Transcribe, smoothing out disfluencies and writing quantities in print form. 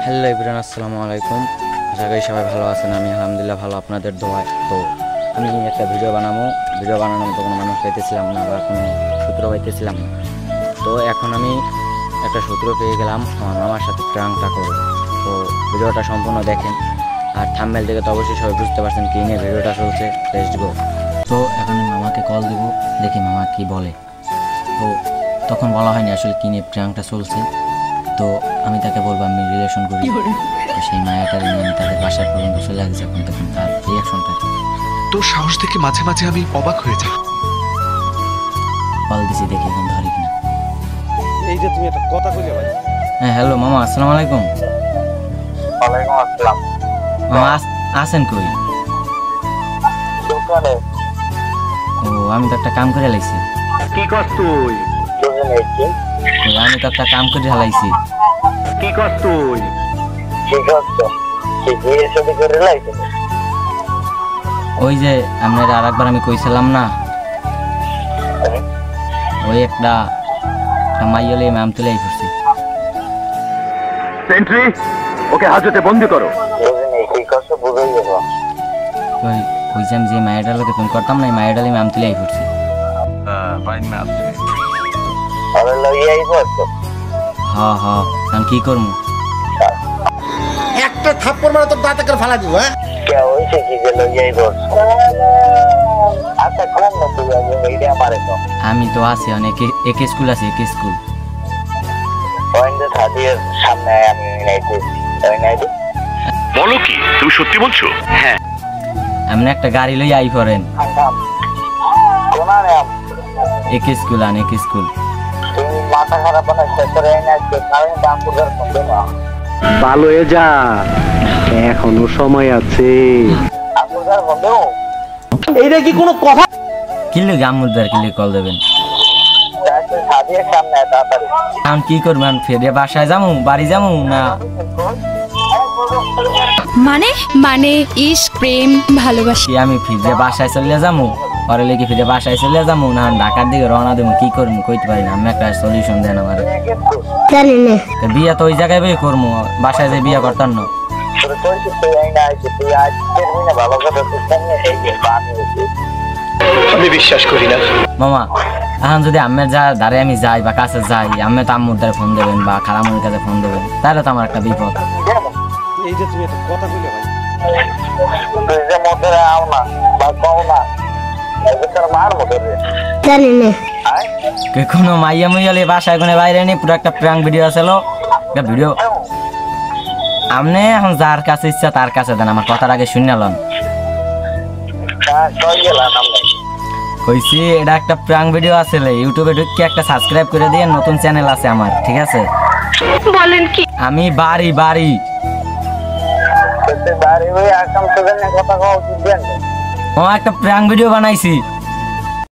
Hello everyone, আসসালামু আলাইকুম। আশা করি সবাই ভালো আছেন। আমি আলহামদুলিল্লাহ ভালো, আপনাদের দোয়ায়। তো আমি একটা ভিডিও বানানোর মতো কোনো মানুষ পাইতেছিলাম না বা কোনো সূত্র পাইতেছিলাম না। তো এখন আমি একটা সূত্র পেয়ে গেলাম, আমার মামার সাথে প্র্যাঙ্কটা করব। তো ভিডিওটা সম্পূর্ণ দেখেন, আর থাম্বনেল থেকে তো অবশ্যই সবাই বুঝতে পারছেন কি নিয়ে ভিডিওটা চলছে। Let's go. তো এখন আমি মামাকে কল দেব, দেখি মামা কি বলে। তো তখন বলা হয়নি আসলে কি নিয়ে প্র্যাঙ্কটা চলছে। তো আমি তাকে বলবো আমি রিলেশন করি। সেই মায়াটার নিয়ে আমি তাদের বাসায় পর্যন্ত চলে গেছি। এখন তখন তার রিয়াকশনটা তোর সাহস দেখে মাঝে মাঝে আমি অবাক হয়ে যাই। কল দিছি, দেখি এখন ধরে কিনা। এই যে তুমি একটা কথা কইলে ভাই। হ্যাঁ হ্যালো মামা, আসসালামু আলাইকুম। ওয়ালাইকুম আসসালাম। মামা আছেন কই? দোকানে। ও আমি তো একটা কাম করে লাইছি। কি করছ তুই? দোকানে কি? আমি তো একটা কাম করে লাইছি। কি করছ তুই? কি করছ? কি বিয়ে শাদী করে লাইছ? ওই যে আপনার আরেকবার আমি কইছিলাম না, ওই একটা মাইয়ালে ম্যাম তুলেই করছি। সেন্ট্রি, ওকে হাজতে বন্দি করো। দোকানে কি করছ বুঝাই গেল। ওই ওই যে আমি যে মায়েটার লোকে ফোন করতাম না, এই মায়েটালে ম্যাম তুলেই করছি। আরে লইয়াই করছ। হ্যাঁ হ্যাঁ, আমি কি করবো? একটা থাপ্পড় মারা তোর দাঁতে করে ফালা দিব। হ্যাঁ কে হইছে কি যে লইয়াই করছ? আচ্ছা কোন না তুই আগে এইটা আমারে তো। আমি তো আছি অনেক, এক স্কুল আছে, এক স্কুল। পয়েন্ট থার্টির সামনে আমি নাইতে। তাই নাইতে। বলো কি তুমি সত্যি বলছো? হ্যাঁ। আপনি একটা গাড়ি লই আই পড়েন। কোনা রে এক স্কুল আন, এক স্কুল। তুমি মাথা খারাপ না শেষরে না যে কারণে দাম পুরো কমবে না। ভালো হয়ে যা, এখনো সময় আছে। আপনার বন্ধু এইটা কি কোনো কথা? কিনলে গামুদার কিনলে কল দেবেন। সাদিয়ার সামনে তাড়াতাড়ি। এখন কি করবেন? ফেরে বাসায় যাবো, বাড়ি যাবো না? মানে মানে ইশক, প্রেম, ভালোবাসা। কি আমি ফিরে বাসায় চলে যাবো? পরে লেগে ফিরে বাসায় চলে যাবো না ঢাকার দিকে রওনা দেবো? কি করবো কইতে পারি না। আমি একটা সলিউশন দেন আমার। বিয়ে তো ওই জায়গায় বই করবো, বাসায় যে বিয়ে করতাম না। আমি বিশ্বাস করি না। মামা এখন যদি আম্মের দ্বারে আমি যাই বা কাছে যাই, আম্মে তো আম্মুর দ্বারা ফোন দেবেন বা খালামুর কাছে ফোন দেবেন, তাহলে তো আমার একটা বিপদ। এই যে তুমি একটা কথা কইলে ভাই। কোনো মাইয়া মুইয়ালে বাসায় কোনো বাইরে নেই, পুরো একটা প্র্যাঙ্ক ভিডিও আছিল। একটা ভিডিও আপনি এখন যার কাছে ইচ্ছা তার কাছে দেন, আমার কথার আগে শুনলেন। কইছি এটা একটা প্র্যাঙ্ক ভিডিও আছে, ইউটিউবে ঢুকে একটা সাবস্ক্রাইব করে দিয়ে, নতুন চ্যানেল আছে আমার, ঠিক আছে? বলেন কি? আমি বাড়ি বাড়ি হয়ে আসাম সেখানে কথা কওয়া উচিত। ও একটা প্র্যাঙ্ক ভিডিও বানাইছি।